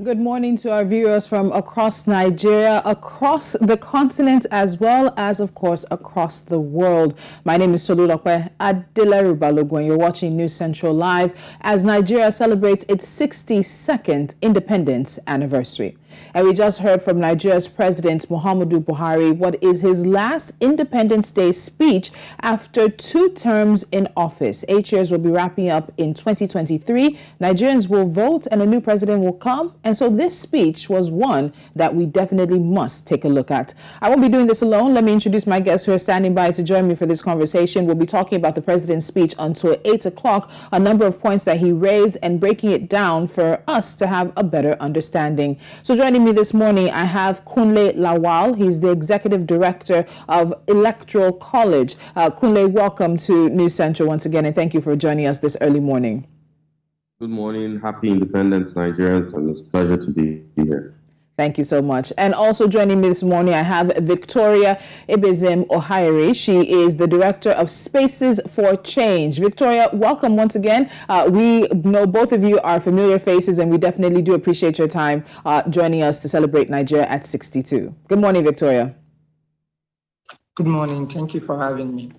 Good morning to our viewers from across Nigeria, across the continent, as well as, of course, across the world. My name is Tolulope Adeleru-Balogun. You're watching News Central Live as Nigeria celebrates its 62nd independence anniversary. And we just heard from Nigeria's President Muhammadu Buhari what is his last Independence Day speech after 2 terms in office. 8 years will be wrapping up in 2023. Nigerians will vote and a new president will come. And so this speech was one that we definitely must take a look at. I won't be doing this alone. Let me introduce my guests who are standing by to join me for this conversation. We'll be talking about the president's speech until 8 o'clock, a number of points that he raised and breaking it down for us to have a better understanding. So joining me this morning, I have Kunle Lawal. He's the Executive Director of Electoral College. Kunle, welcome to News Central once again, and thank you for joining us this early morning. Good morning. Happy Independence, Nigerians, and it's a pleasure to be here. Thank you so much. And also joining me this morning, I have Victoria Ibezim Ohaeri. She is the Director of Spaces for Change. Victoria, welcome once again. We know both of you are familiar faces, and we definitely do appreciate your time joining us to celebrate Nigeria at 62. Good morning, Victoria. Good morning. Thank you for having me.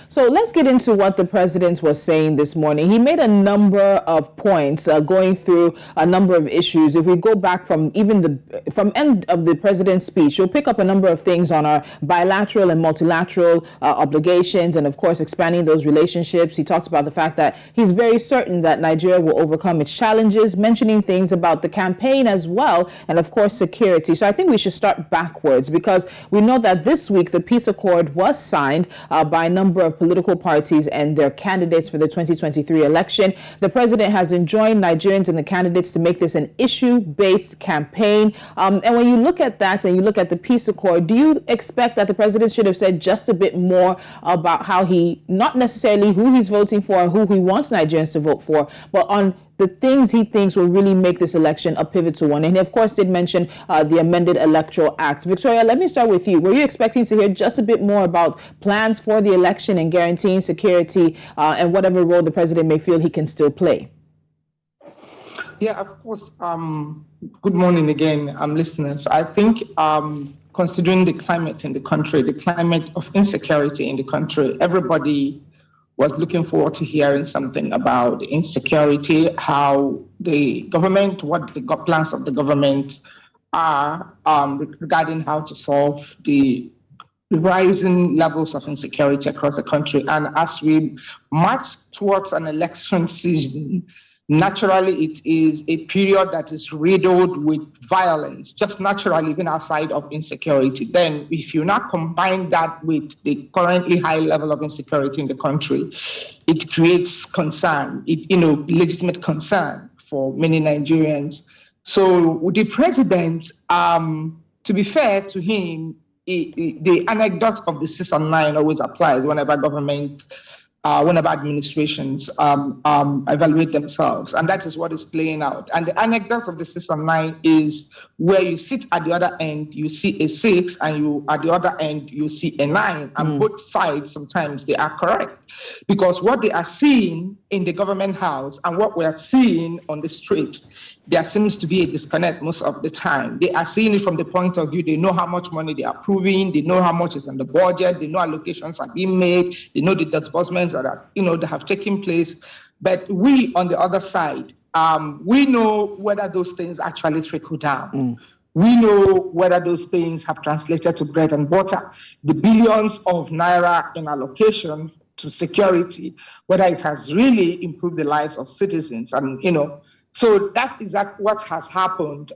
So let's get into what the president was saying this morning. He made a number of points going through a number of issues. If we go back from end of the president's speech, you'll pick up a number of things on our bilateral and multilateral obligations and, of course, expanding those relationships. He talks about the fact that he's very certain that Nigeria will overcome its challenges, mentioning things about the campaign as well, and, of course, security. So I think we should start backwards because we know that this week the peace accord was signed by a number of political parties and their candidates for the 2023 election. The president has enjoined Nigerians and the candidates to make this an issue-based campaign. And when you look at that and you look at the peace accord, do you expect that the president should have said just a bit more about how not necessarily who he's voting for or who he wants Nigerians to vote for, but on the things he thinks will really make this election a pivotal one? And he, of course, did mention the amended Electoral Act. Victoria, let me start with you. Were you expecting to hear just a bit more about plans for the election and guaranteeing security and whatever role the president may feel he can still play? Yeah, of course. Good morning again, listeners. I think considering the climate in the country, the climate of insecurity in the country, everybody was looking forward to hearing something about insecurity, how the government, what the plans of the government are regarding how to solve the rising levels of insecurity across the country. And as we march towards an election season, naturally, it is a period that is riddled with violence, just naturally, even outside of insecurity. Then, if you now combine that with the currently high level of insecurity in the country, it creates concern, legitimate concern for many Nigerians. So, the president, to be fair to him, the anecdote of the 6 and 9 always applies whenever administrations evaluate themselves. And that is what is playing out. And the anecdote of the 6 and 9 is where you sit at the other end, you see a 6, and at the other end, you see a 9. And both sides, sometimes they are correct. Because what they are seeing in the government house and what we are seeing on the streets, there seems to be a disconnect most of the time. They are seeing it from the point of view, they know how much money they are approving, they know how much is in the budget, they know allocations are being made, they know the disbursements that are, that have taken place. But we, on the other side, we know whether those things actually trickle down. We know whether those things have translated to bread and butter. The billions of naira in allocation to security, whether it has really improved the lives of citizens. And, so that is what has happened.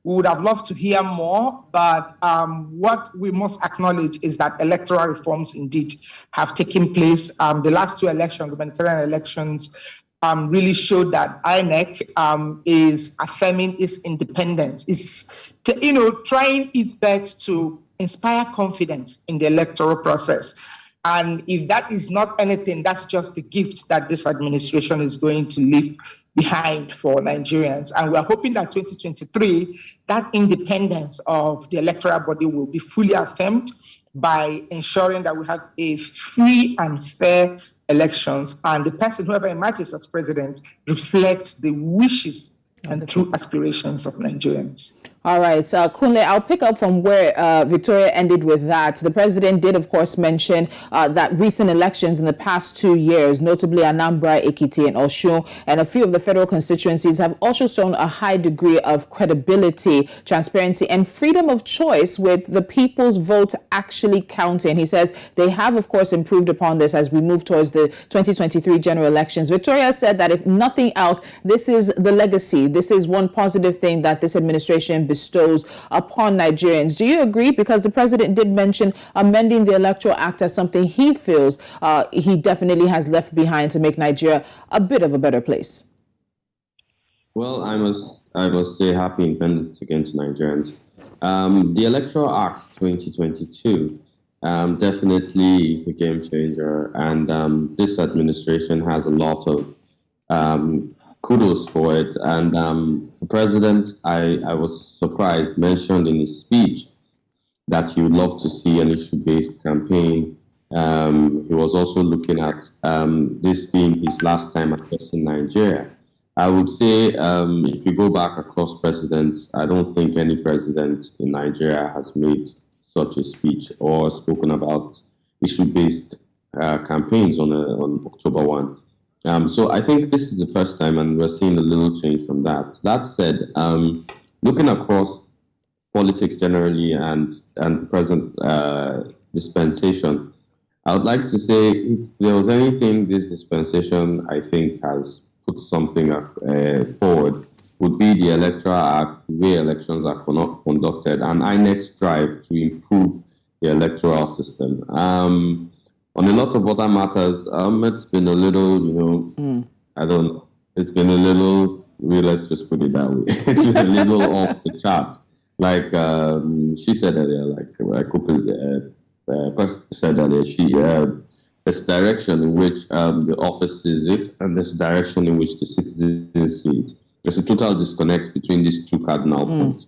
We would have loved to hear more, but what we must acknowledge is that electoral reforms indeed have taken place. The last 2 elections, gubernatorial elections, really showed that INEC is affirming its independence. It's trying its best to inspire confidence in the electoral process. And if that is not anything, that's just the gift that this administration is going to leave behind for Nigerians. And we're hoping that 2023, that independence of the electoral body will be fully affirmed by ensuring that we have a free and fair elections, and the person, whoever emerges as president, reflects the wishes and the true aspirations of Nigerians. All right, so Kunle, I'll pick up from where Victoria ended with that. The president did, of course, mention that recent elections in the past 2 years, notably Anambra, Ekiti, and Osun, and a few of the federal constituencies have also shown a high degree of credibility, transparency, and freedom of choice, with the people's vote actually counting. He says they have, of course, improved upon this as we move towards the 2023 general elections. Victoria said that if nothing else, this is the legacy. This is one positive thing that this administration bestows upon Nigerians. Do you agree? Because the president did mention amending the Electoral Act as something he feels he definitely has left behind to make Nigeria a bit of a better place. Well, I must say happy independence again to Nigerians. The Electoral Act 2022 definitely is the game changer, and this administration has a lot of kudos for it. And the president, I was surprised, mentioned in his speech that he would love to see an issue-based campaign. He was also looking at this being his last time addressing Nigeria. I would say if you go back across presidents, I don't think any president in Nigeria has made such a speech or spoken about issue-based campaigns on October 1. So I think this is the first time, and we're seeing a little change from that. That said, looking across politics generally and present dispensation, I would like to say if there was anything this dispensation, I think, has put something forward, would be the Electoral Act, the way elections are conducted, and INEC's drive to improve the electoral system. On a lot of other matters, it's been a little, I don't know, it's been a little, let's just put it that way, it's been a little off the chart. Like she said earlier, like person said earlier, there's direction in which the office sees it, and there's direction in which the citizens see it. There's a total disconnect between these two cardinal points.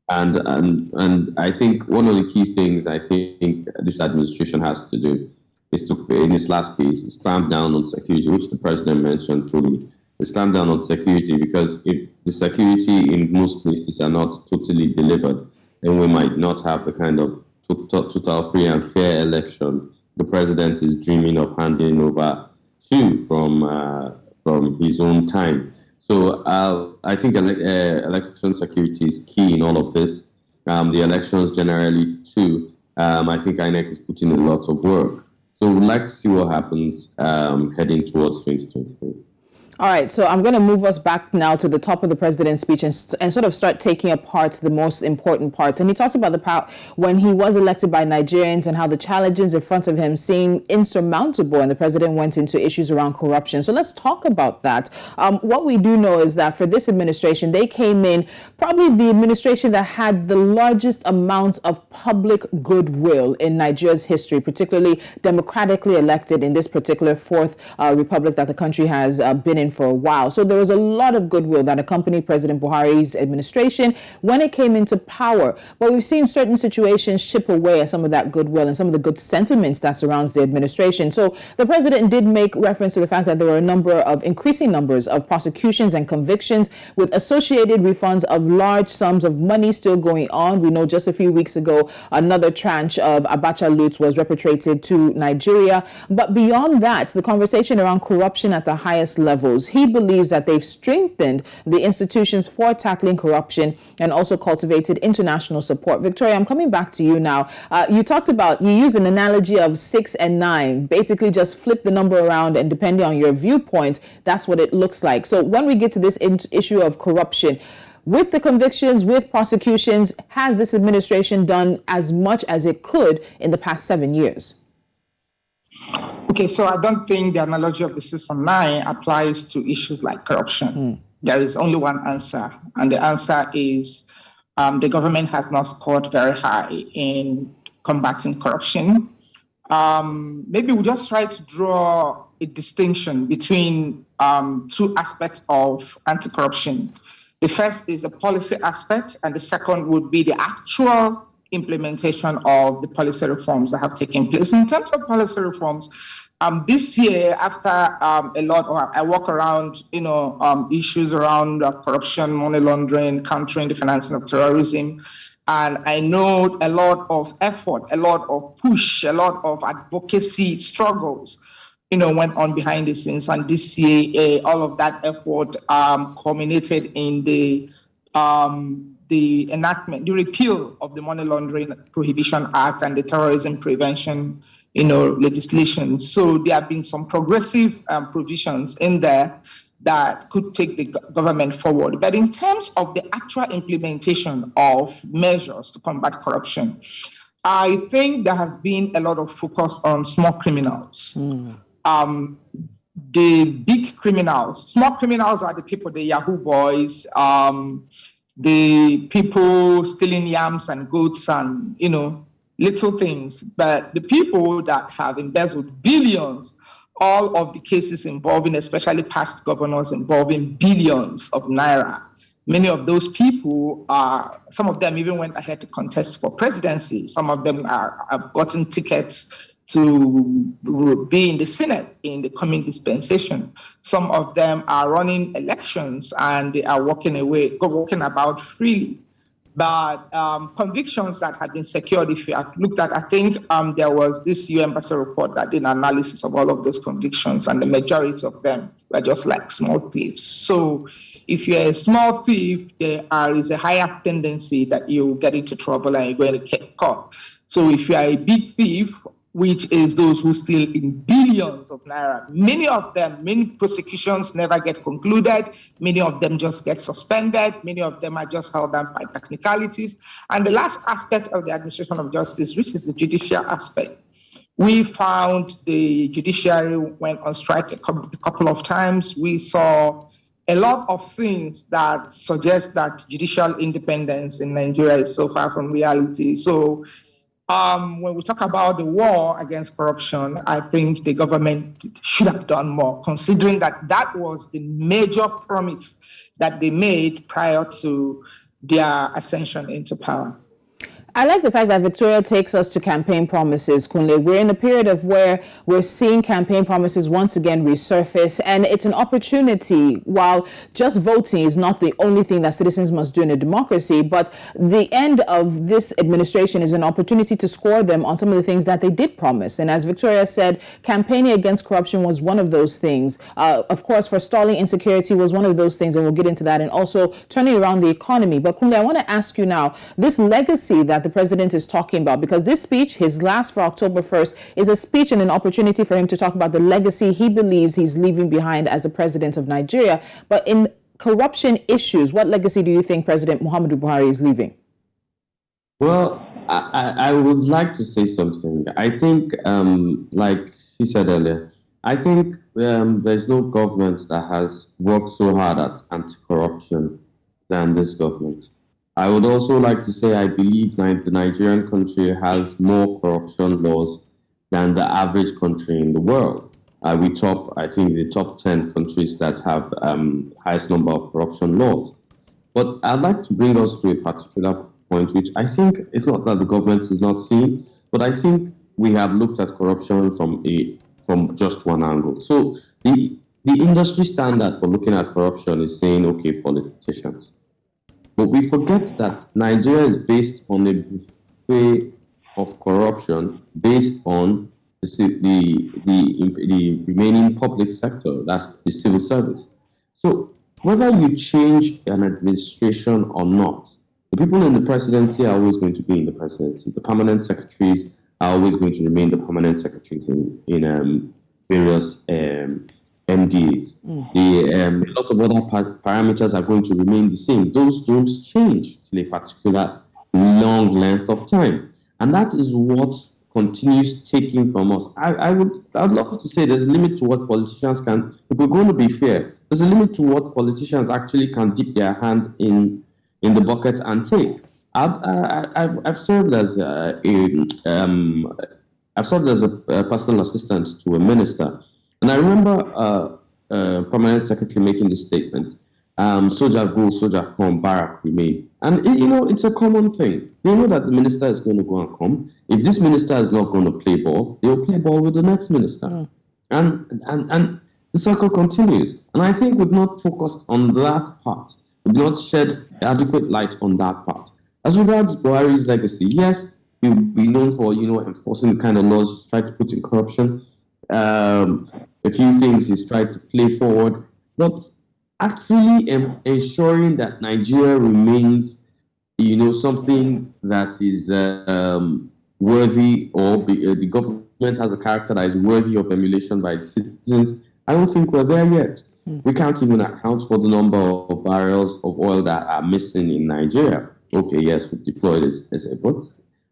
And I think one of the key things I think this administration has to do is to, in its last days, stamp down on security, which the president mentioned fully. Stamp down on security, because if the security in most places are not totally delivered, then we might not have the kind of total free and fair election the president is dreaming of handing over to from his own time. So I think election security is key in all of this. The elections generally too. I think INEC is putting a lot of work. So we'd like to see what happens heading towards 2023. All right, so I'm going to move us back now to the top of the president's speech and sort of start taking apart the most important parts. And he talked about the power when he was elected by Nigerians and how the challenges in front of him seemed insurmountable, and the president went into issues around corruption. So let's talk about that. What we do know is that for this administration, they came in probably the administration that had the largest amount of public goodwill in Nigeria's history, particularly democratically elected in this particular fourth republic that the country has been in for a while. So there was a lot of goodwill that accompanied President Buhari's administration when it came into power. But we've seen certain situations chip away at some of that goodwill and some of the good sentiments that surrounds the administration. So the president did make reference to the fact that there were increasing numbers of prosecutions and convictions with associated refunds of large sums of money still going on. We know just a few weeks ago, another tranche of Abacha loot was repatriated to Nigeria. But beyond that, the conversation around corruption at the highest levels, he believes that they've strengthened the institutions for tackling corruption and also cultivated international support. Victoria, I'm coming back to you now. You used an analogy of 6 and 9, basically just flip the number around, and depending on your viewpoint, that's what it looks like. So when we get to this issue of corruption, with the convictions, with prosecutions, has this administration done as much as it could in the past 7 years? Okay, so I don't think the analogy of the 6 and 9 applies to issues like corruption. There is only one answer, and the answer is the government has not scored very high in combating corruption. Maybe we just try to draw a distinction between two aspects of anti-corruption. The first is the policy aspect, and the second would be the actual implementation of the policy reforms that have taken place. In terms of policy reforms, this year, after a lot, I walk around, issues around corruption, money laundering, countering the financing of terrorism. And I know a lot of effort, a lot of push, a lot of advocacy struggles, went on behind the scenes. And this year, all of that effort culminated in the enactment, the repeal of the Money Laundering Prohibition Act and the Terrorism Prevention, legislation. So there have been some progressive provisions in there that could take the government forward. But in terms of the actual implementation of measures to combat corruption, I think there has been a lot of focus on small criminals. The big criminals, small criminals are the people, the Yahoo boys, the people stealing yams and goats and, little things. But the people that have embezzled billions, all of the cases involving, especially past governors, involving billions of naira. Many of those people some of them even went ahead to contest for presidency. Some of them have gotten tickets to be in the Senate in the coming dispensation. Some of them are running elections and they are walking about freely. But convictions that have been secured, if you have looked at, I think there was this UN Embassy report that did an analysis of all of those convictions, and the majority of them were just like small thieves. So if you're a small thief, there is a higher tendency that you get into trouble and you're going to get caught. So if you are a big thief, which is those who steal in billions of naira. Many prosecutions never get concluded. Many of them just get suspended. Many of them are just held down by technicalities. And the last aspect of the administration of justice, which is the judicial aspect. We found the judiciary went on strike a couple of times. We saw a lot of things that suggest that judicial independence in Nigeria is so far from reality. So when we talk about the war against corruption, I think the government should have done more, considering that was the major promise that they made prior to their ascension into power. I like the fact that Victoria takes us to campaign promises, Kunle. We're in a period of where we're seeing campaign promises once again resurface, and it's an opportunity. While just voting is not the only thing that citizens must do in a democracy, but the end of this administration is an opportunity to score them on some of the things that they did promise. And as Victoria said, campaigning against corruption was one of those things. Of course, forestalling insecurity was one of those things, and we'll get into that, and also turning around the economy. But Kunle, I want to ask you now, this legacy that the president is talking about, because this speech, his last for October 1st, is a speech and an opportunity for him to talk about the legacy he believes he's leaving behind as the president of Nigeria. But in corruption issues, what legacy do you think President Muhammadu Buhari is leaving? Well, I would like to say something. I think, like she said earlier, I think there's no government that has worked so hard at anti-corruption than this government. I would also like to say I believe the Nigerian country has more corruption laws than the average country in the world. I think, the top 10 countries that have highest number of corruption laws. But I'd like to bring us to a particular point, which I think it's not that the government is not seeing, but I think we have looked at corruption from just one angle. So the industry standard for looking at corruption is saying, okay, politicians. But we forget that Nigeria is based on a buffet of corruption based on the remaining public sector, that's the civil service. So whether you change an administration or not, the people in the presidency are always going to be in the presidency. The permanent secretaries are always going to remain the permanent secretaries in various MDs. A lot of other parameters are going to remain the same. Those don't change till a particular long length of time. And that is what continues taking from us. I'd love to say there's a limit to what politicians can, if we're going to be fair, there's a limit to what politicians actually can dip their hand in the bucket and take. I've served as a personal assistant to a minister. And I remember permanent secretary making this statement, soldier go, soldier come, barrack remain. And, it's a common thing. They know that the minister is going to go and come. If this minister is not going to play ball, they'll play ball with the next minister. And the circle continues. And I think we've not focused on that part. We've not shed adequate light on that part. As regards Buhari's legacy, yes, he'll be known for, enforcing the kind of laws he's tried to put in corruption. A few things he's tried to play forward, but actually ensuring that Nigeria remains, something that is worthy, or the government has a character that is worthy of emulation by its citizens. I don't think we're there yet. We can't even account for the number of barrels of oil that are missing in Nigeria. Okay, yes, we've deployed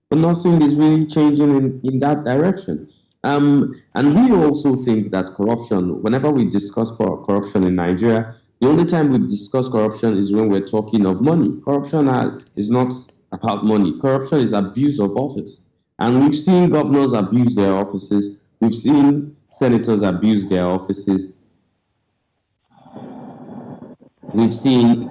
but nothing is really changing in that direction. And we also think that corruption, whenever we discuss corruption in Nigeria, the only time we discuss corruption is when we're talking of money. Corruption is not about money. Corruption is abuse of office. And we've seen governors abuse their offices. We've seen senators abuse their offices. We've seen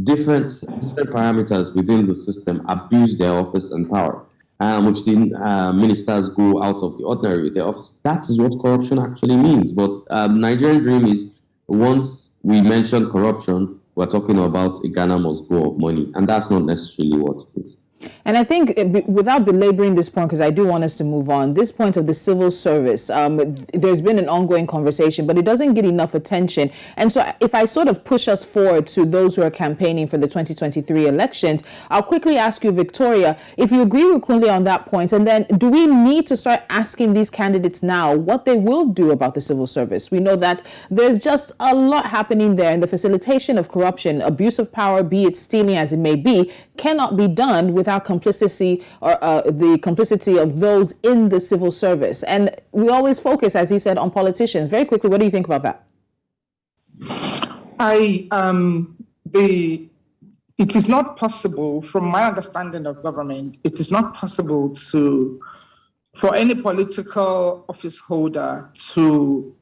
different parameters within the system abuse their office and power. We've seen ministers go out of the ordinary with their office. That is what corruption actually means. But Nigerian dream is, once we mention corruption, we're talking about a Ghana must go of money. And that's not necessarily what it is. And I think, without belaboring this point, because I do want us to move on, this point of the civil service, there's been an ongoing conversation, but it doesn't get enough attention. And so if I sort of push us forward to those who are campaigning for the 2023 elections, I'll quickly ask you, Victoria, if you agree with Kunle on that point, and then do we need to start asking these candidates now what they will do about the civil service? We know that there's just a lot happening there, and the facilitation of corruption, abuse of power, be it stealing as it may be, cannot be done without complicity or the complicity of those in the civil service. And we always focus, as he said, on politicians. Very quickly, what do you think about that? It is not possible, from my understanding of government, it is not possible for any political office holder to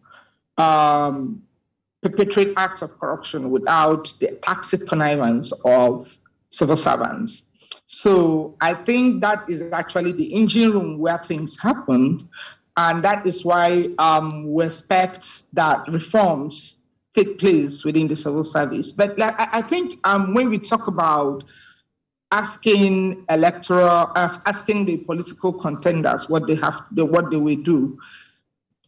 perpetrate acts of corruption without the tacit connivance of civil servants. So I think that is actually the engine room where things happen. And that is why we expect that reforms take place within the civil service. But I think when we talk about asking the political contenders what they will do,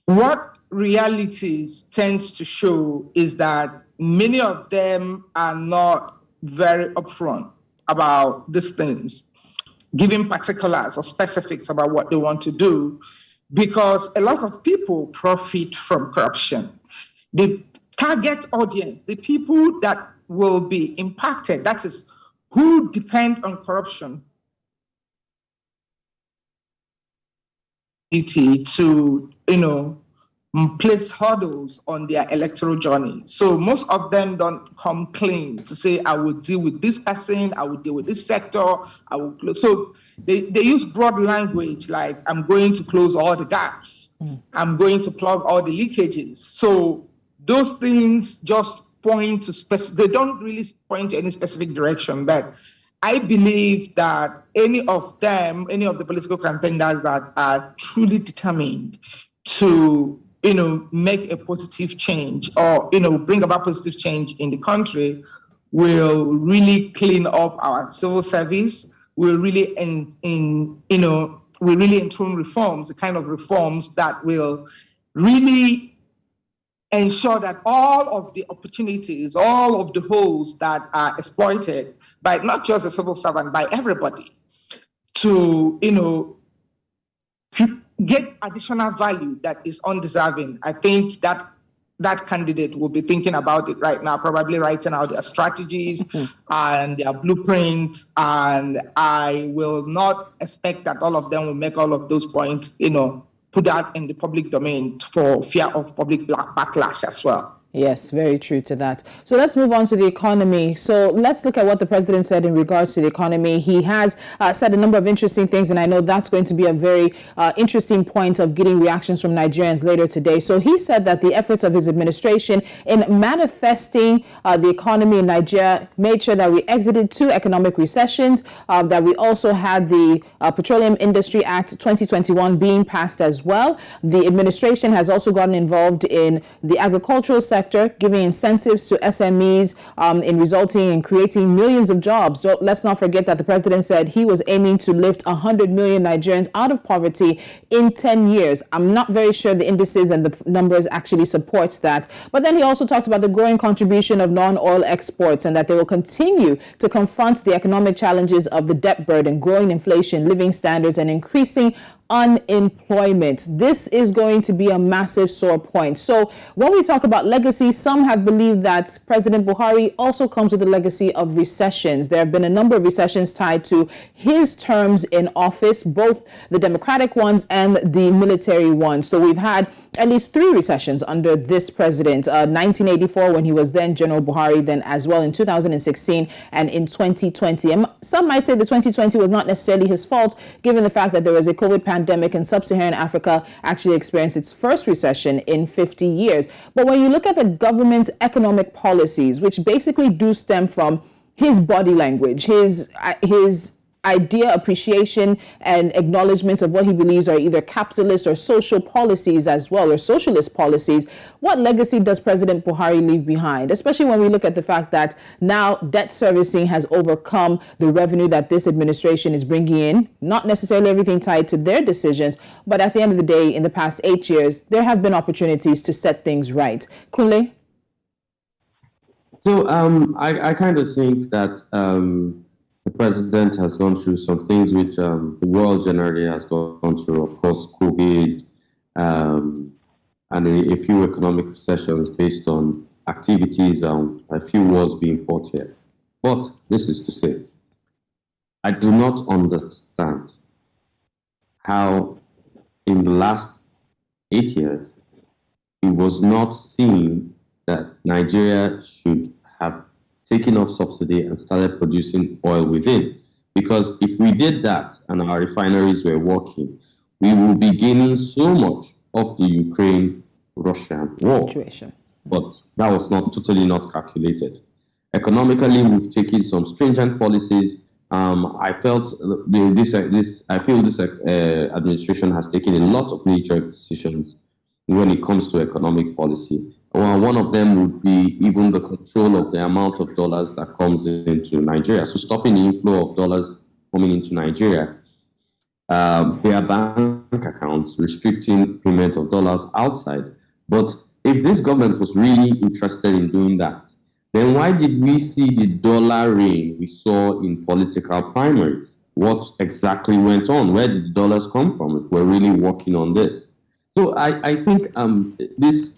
what realities tends to show is that many of them are not very upfront about these things, giving particulars or specifics about what they want to do, because a lot of people profit from corruption. The target audience, the people that will be impacted, that is, who depend on corruption to, place hurdles on their electoral journey. So most of them don't come clean to say, I will deal with this person, I will deal with this sector, I will close. So they use broad language like, I'm going to close all the gaps, I'm going to plug all the leakages. So those things just point to they don't really point to any specific direction. But I believe that any of the political campaigners that are truly determined to make a positive change or, bring about positive change in the country will really clean up our civil service, will really enthrone reforms, the kind of reforms that will really ensure that all of the opportunities, all of the holes that are exploited by not just the civil servant, by everybody, to, get additional value that is undeserving. I think that candidate will be thinking about it right now, probably writing out their strategies and their blueprints. And I will not expect that all of them will make all of those points, put out in the public domain for fear of public backlash as well. Yes, very true to that. So let's move on to the economy. So let's look at what the president said in regards to the economy. He has said a number of interesting things, and I know that's going to be a very interesting point of getting reactions from Nigerians later today. So he said that the efforts of his administration in manifesting the economy in Nigeria made sure that we exited 2 economic recessions, that we also had the Petroleum Industry Act 2021 being passed as well. The administration has also gotten involved in the agricultural sector, giving incentives to SMEs in resulting in creating millions of jobs. So let's not forget that the president said he was aiming to lift 100 million Nigerians out of poverty in 10 years. I'm not very sure the indices and the numbers actually support that. But then he also talked about the growing contribution of non-oil exports and that they will continue to confront the economic challenges of the debt burden, growing inflation, living standards, and increasing unemployment. This is going to be a massive sore point. So when we talk about legacy, some have believed that President Buhari also comes with a legacy of recessions. There have been a number of recessions tied to his terms in office, both the democratic ones and the military ones. So we've had at least 3 recessions under this president, 1984 when he was then General Buhari, then as well in 2016 and in 2020. And some might say the 2020 was not necessarily his fault, given the fact that there was a COVID pandemic and sub-Saharan Africa actually experienced its first recession in 50 years. But when you look at the government's economic policies, which basically do stem from his body language, his idea, appreciation, and acknowledgement of what he believes are either capitalist or social policies as well, or socialist policies, what legacy does President Buhari leave behind? Especially when we look at the fact that now debt servicing has overcome the revenue that this administration is bringing in, not necessarily everything tied to their decisions, but at the end of the day, in the past 8 years, there have been opportunities to set things right. Kunle? So I kind of think that the president has gone through some things which the world generally has gone through, of course, COVID, and a few economic recessions based on activities, a few wars being fought here. But this is to say, I do not understand how in the last 8 years, it was not seen that Nigeria should have taken off subsidy and started producing oil within. Because if we did that and our refineries were working, we will be gaining so much of the Ukraine-Russian war. Situation. But that was totally not calculated. Economically, we've taken some stringent policies. I felt this administration has taken a lot of knee-jerk decisions when it comes to economic policy. Well, one of them would be even the control of the amount of dollars that comes into Nigeria. So stopping the inflow of dollars coming into Nigeria, their bank accounts, restricting payment of dollars outside. But if this government was really interested in doing that, then why did we see the dollar reign we saw in political primaries? What exactly went on? Where did the dollars come from if we're really working on this? So I think this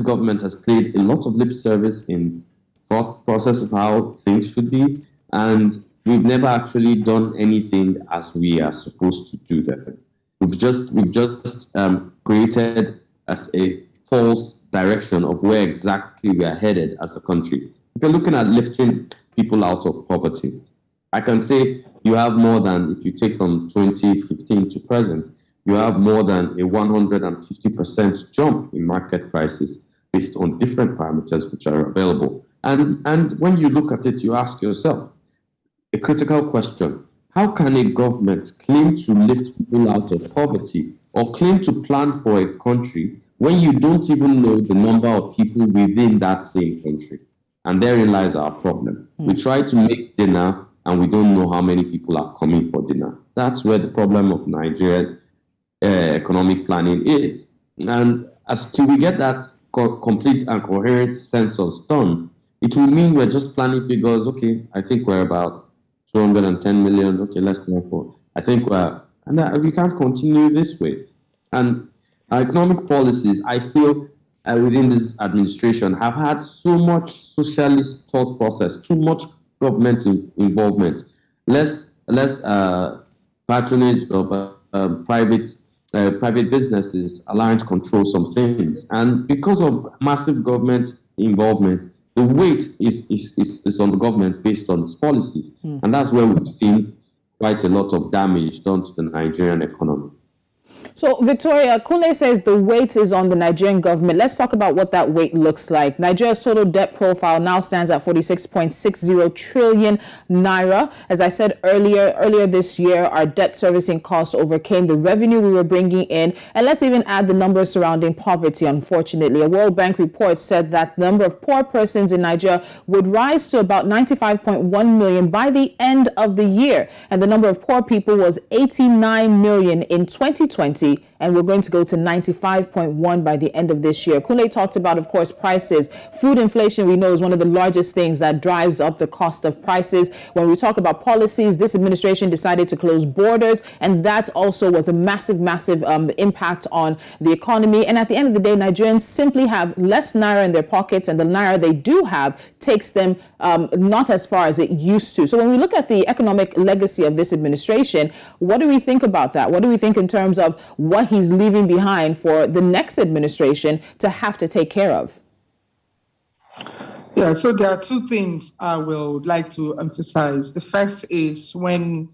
government has played a lot of lip service in thought process of how things should be, and we've never actually done anything as we are supposed to do them. We've just created as a false direction of where exactly we are headed as a country. If you're looking at lifting people out of poverty, I can say you have more than, if you take from 2015 to present, you have more than a 150% jump in market prices based on different parameters which are available. And when you look at it, you ask yourself a critical question. How can a government claim to lift people out of poverty or claim to plan for a country when you don't even know the number of people within that same country? And therein lies our problem. We try to make dinner and we don't know how many people are coming for dinner. That's where the problem of Nigeria economic planning is. And till we get that complete and coherent census done, it will mean we're just planning figures. Okay, I think we're about 210 million. Okay, let's plan for. I think we can't continue this way. And our economic policies, I feel, within this administration have had so much socialist thought process, too much government involvement, less patronage of private private businesses allowing to control some things. And because of massive government involvement, the weight is on the government based on its policies. And that's where we've seen quite a lot of damage done to the Nigerian economy. So, Victoria, Kunle says the weight is on the Nigerian government. Let's talk about what that weight looks like. Nigeria's total debt profile now stands at 46.60 trillion naira. As I said earlier this year, our debt servicing cost overcame the revenue we were bringing in. And let's even add the numbers surrounding poverty, unfortunately. A World Bank report said that the number of poor persons in Nigeria would rise to about 95.1 million by the end of the year. And the number of poor people was 89 million in 2020. And we're going to go to 95.1 by the end of this year. Kunle talked about, of course, prices. Food inflation, we know, is one of the largest things that drives up the cost of prices. When we talk about policies, this administration decided to close borders, and that also was a massive impact on the economy. And at the end of the day, Nigerians simply have less naira in their pockets, and the naira they do have takes them not as far as it used to. So when we look at the economic legacy of this administration, what do we think about that? What do we think in terms of what he's leaving behind for the next administration to have to take care of? Yeah, so there are two things I would like to emphasize. The first is when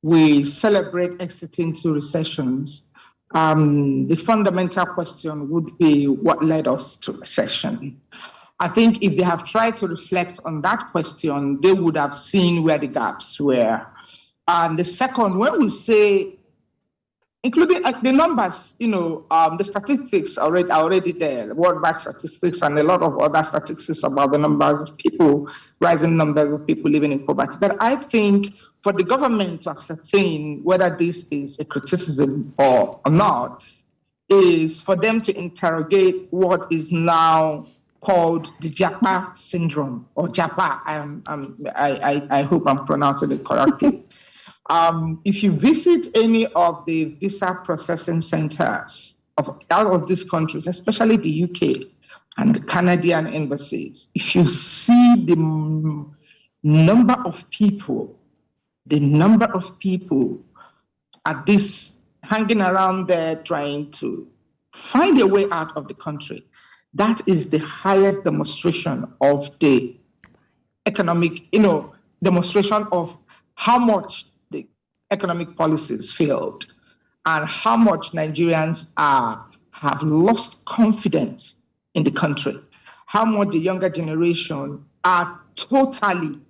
we celebrate exiting two recessions, the fundamental question would be what led us to recession. I think if they have tried to reflect on that question, they would have seen where the gaps were. And the second, when we say, including the numbers, the statistics are already there, World Bank statistics and a lot of other statistics about the numbers of people, rising numbers of people living in poverty. But I think for the government to ascertain whether this is a criticism or not, is for them to interrogate what is now called the Japa syndrome, or Japa. I hope I'm pronouncing it correctly. If you visit any of the visa processing centers out of these countries, especially the UK and the Canadian embassies, if you see the number of people at this hanging around there trying to find a way out of the country, that is the highest demonstration of the economic, demonstration of how much the economic policies failed and how much Nigerians have lost confidence in the country, how much the younger generation are totally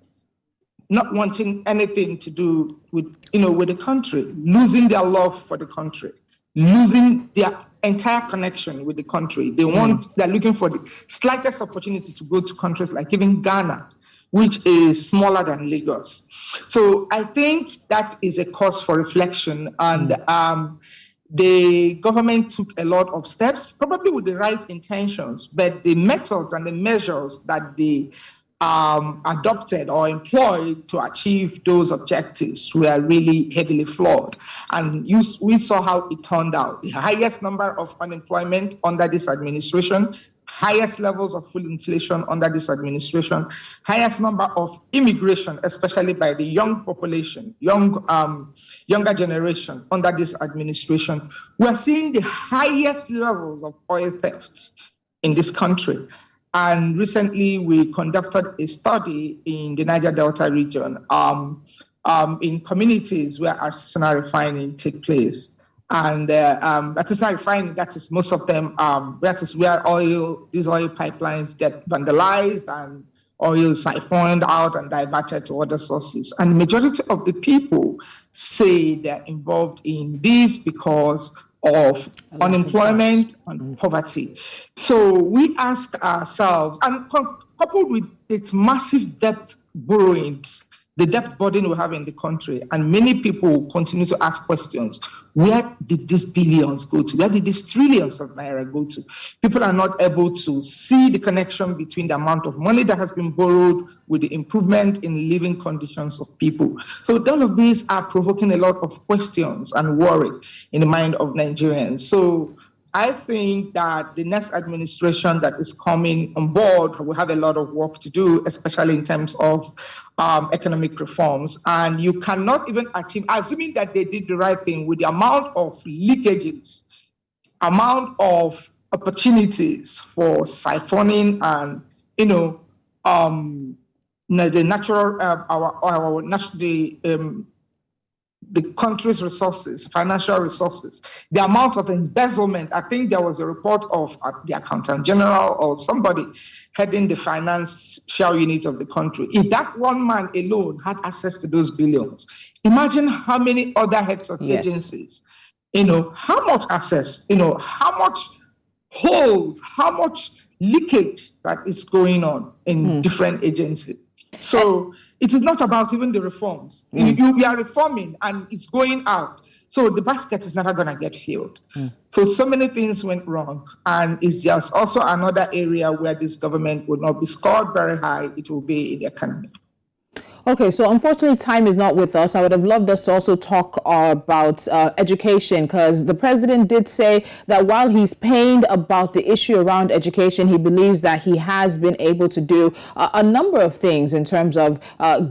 not wanting anything to do with the country, losing their love for the country, losing their entire connection with the country. They're looking for the slightest opportunity to go to countries like even Ghana, which is smaller than Lagos. So I think that is a cause for reflection. And the government took a lot of steps, probably with the right intentions, but the methods and the measures that they adopted or employed to achieve those objectives were really heavily flawed. And we saw how it turned out. The highest number of unemployment under this administration, highest levels of full inflation under this administration, highest number of immigration, especially by the young population, younger generation under this administration. We're seeing the highest levels of oil theft in this country. And recently, we conducted a study in the Niger Delta region in communities where artisanal refining takes place. And artisanal refining, that is most of them, that is where these oil pipelines get vandalized and oil siphoned out and diverted to other sources. And the majority of the people say they're involved in this because of unemployment and poverty. So we ask ourselves, and coupled with its massive debt borrowings, the debt burden we have in the country, and many people continue to ask questions. Where did these billions go to? Where did these trillions of naira go to? People are not able to see the connection between the amount of money that has been borrowed with the improvement in living conditions of people. So all of these are provoking a lot of questions and worry in the mind of Nigerians. So I think that the next administration that is coming on board will have a lot of work to do, especially in terms of economic reforms. And you cannot even achieve, assuming that they did the right thing, with the amount of leakages, amount of opportunities for siphoning and, the natural, the country's resources, financial resources, the amount of embezzlement. I think there was a report of the Accountant General or somebody heading the financial unit of the country. If that one man alone had access to those billions, imagine how many other heads of agencies, how much access, how much holes, how much leakage that is going on in different agencies. So it is not about even the reforms. We are reforming and it's going out. So the basket is never going to get filled. So many things went wrong. And it's just also another area where this government would not be scored very high. It will be in the economy. Okay, so unfortunately, time is not with us. I would have loved us to also talk about education, because the president did say that while he's pained about the issue around education, he believes that he has been able to do a number of things in terms of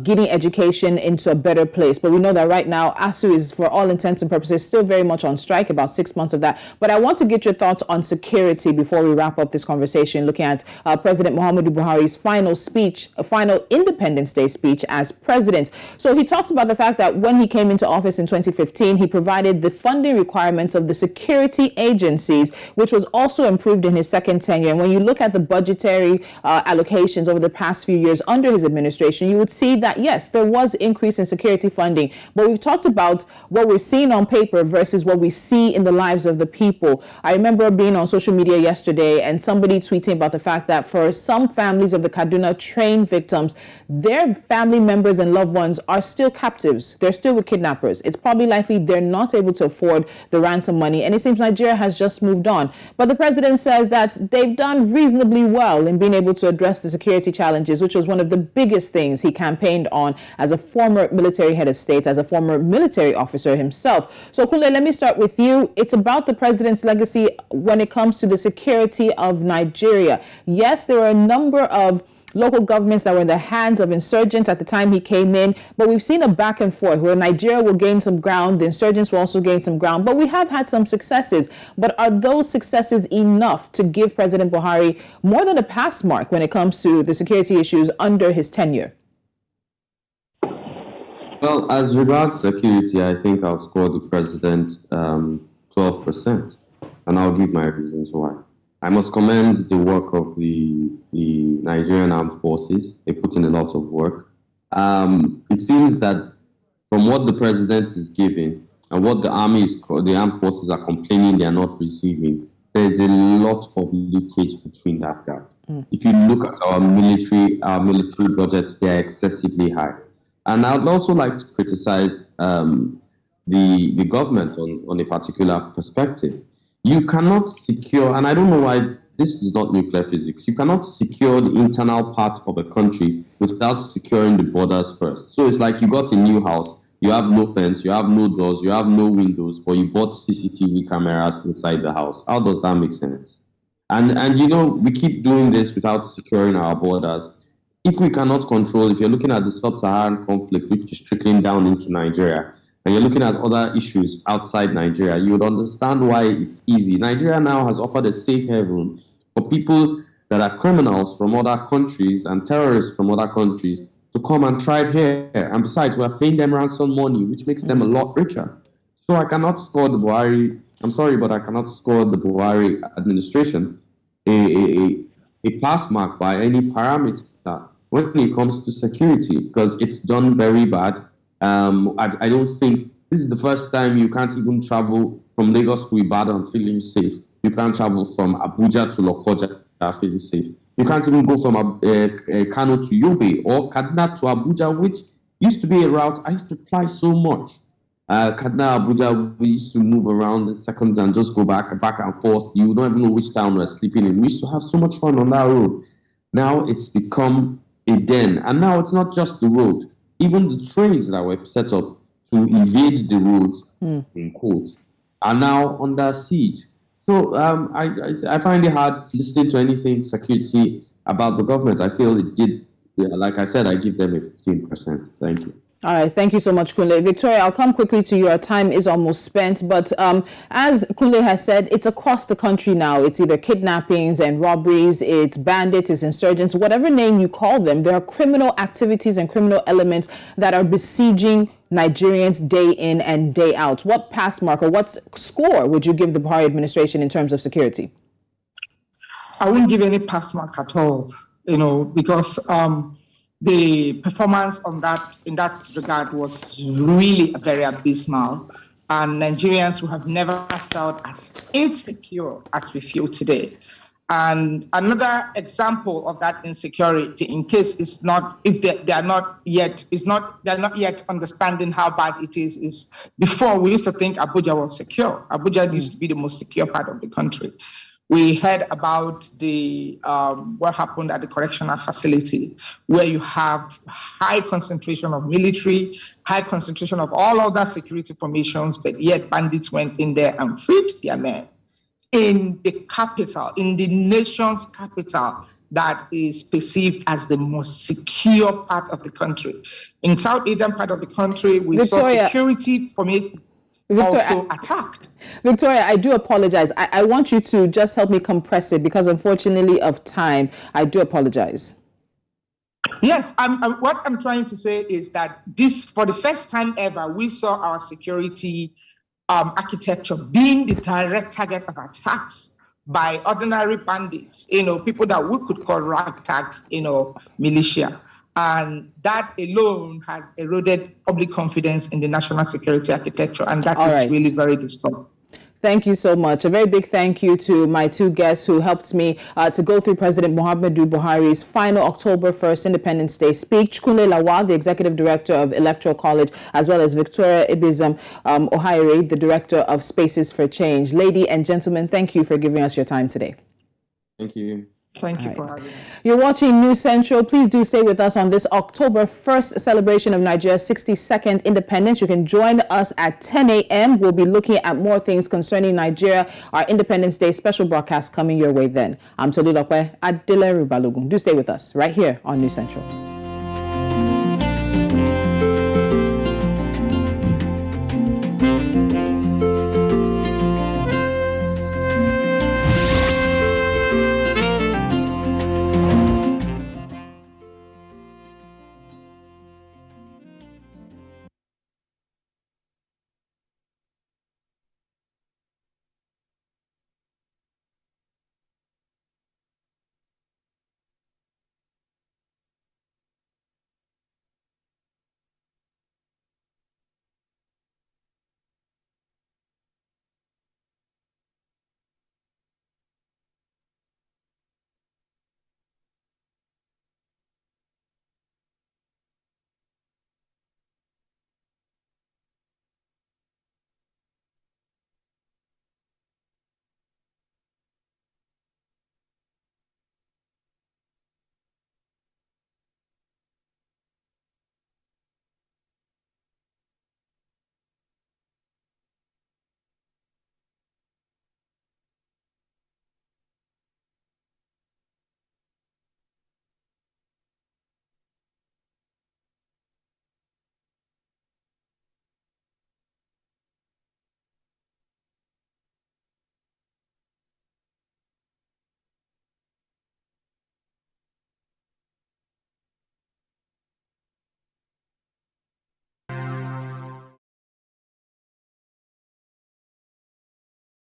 getting education into a better place. But we know that right now, ASU is, for all intents and purposes, still very much on strike, about 6 months of that. But I want to get your thoughts on security before we wrap up this conversation, looking at President Muhammadu Buhari's final speech, a final Independence Day speech as president. So he talks about the fact that when he came into office in 2015, he provided the funding requirements of the security agencies, which was also improved in his second tenure. And when you look at the budgetary allocations over the past few years under his administration, you would see that, yes, there was increase in security funding. But we've talked about what we're seeing on paper versus what we see in the lives of the people. I remember being on social media yesterday and somebody tweeting about the fact that for some families of the Kaduna train victims, their family members and loved ones are still captives. They're still with kidnappers. It's probably likely they're not able to afford the ransom money. And it seems Nigeria has just moved on. But the president says that they've done reasonably well in being able to address the security challenges, which was one of the biggest things he campaigned on as a former military head of state, as a former military officer himself. So Kunle, let me start with you. It's about the president's legacy when it comes to the security of Nigeria. Yes, there are a number of local governments that were in the hands of insurgents at the time he came in, but we've seen a back and forth where Nigeria will gain some ground, the insurgents will also gain some ground, but we have had some successes. But are those successes enough to give President Buhari more than a pass mark when it comes to the security issues under his tenure? Well, as regards security, I think I'll score the president 12%, and I'll give my reasons why. I must commend the work of the Nigerian Armed Forces. They put in a lot of work. It seems that from what the president is giving and what the armed forces are complaining they are not receiving, there's a lot of leakage between that gap. If you look at our military budgets, they are excessively high. And I would also like to criticize the government on a particular perspective. You cannot secure, and I don't know why this is not nuclear physics, you cannot secure the internal part of a country without securing the borders first. So it's like you got a new house, you have no fence, you have no doors, you have no windows, but you bought CCTV cameras inside the house. How does that make sense? And we keep doing this without securing our borders. If we cannot control, if you're looking at the sub-Saharan conflict, which is trickling down into Nigeria, and you're looking at other issues outside Nigeria, you would understand why it's easy. Nigeria now has offered a safe haven for people that are criminals from other countries and terrorists from other countries to come and try here. And besides, we're paying them ransom money, which makes them a lot richer. So I cannot score the Buhari, I'm sorry, but I cannot score the Buhari administration a pass mark by any parameter when it comes to security, because it's done very bad. I don't think this is the first time you can't even travel from Lagos to Ibadan feeling safe. You can't travel from Abuja to Lokoja feeling safe. You can't even go from Kano to Yobe or Kaduna to Abuja, which used to be a route I used to fly so much. Kaduna, Abuja, we used to move around in seconds and just go back and forth. You don't even know which town we're sleeping in. We used to have so much fun on that road. Now it's become a den. And now it's not just the road. Even the trains that were set up to evade the roads, in quotes, are now under siege. So I find it hard listening to anything security about the government. I feel it did, yeah, like I said, I give them a 15%. Thank you. All right, thank you so much, Kunle. Victoria, I'll come quickly to you. Our time is almost spent, but as Kunle has said, it's across the country now. It's either kidnappings and robberies, it's bandits, it's insurgents, whatever name you call them. There are criminal activities and criminal elements that are besieging Nigerians day in and day out. What pass mark or what score would you give the Buhari administration in terms of security? I wouldn't give any pass mark at all, because the performance on in that regard was really very abysmal, and Nigerians who have never felt as insecure as we feel today. And another example of that insecurity, in case it's not, if they are not yet, they're not yet understanding how bad it is before we used to think Abuja was secure. Abuja used to be the most secure part of the country. We heard about the what happened at the correctional facility, where you have high concentration of military, high concentration of all other security formations, but yet bandits went in there and freed their men. In the capital, in the nation's capital, that is perceived as the most secure part of the country. In southeastern part of the country, we saw security formations also attacked. Victoria, I do apologize. I want you to just help me compress it because unfortunately of time, I do apologize. Yes, what I'm trying to say is that this, for the first time ever, we saw our security architecture being the direct target of attacks by ordinary bandits, people that we could call ragtag, militia. And that alone has eroded public confidence in the national security architecture. And that is really very disturbing. Thank you so much. A very big thank you to my two guests who helped me to go through President Muhammadu Buhari's final October 1st Independence Day speech. Kunle Lawal, the Executive Director of Electoral College, as well as Victoria Ibezim Ohaeri, the Director of Spaces for Change. Ladies and gentlemen, thank you for giving us your time today. Thank you. Thank you for having me. You're watching News Central. Please do stay with us on this October 1st celebration of Nigeria's 62nd independence. You can join us at 10 a.m. We'll be looking at more things concerning Nigeria. Our Independence Day special broadcast coming your way then. I'm Tolulope Adeleru-Balogun. Do stay with us right here on News Central.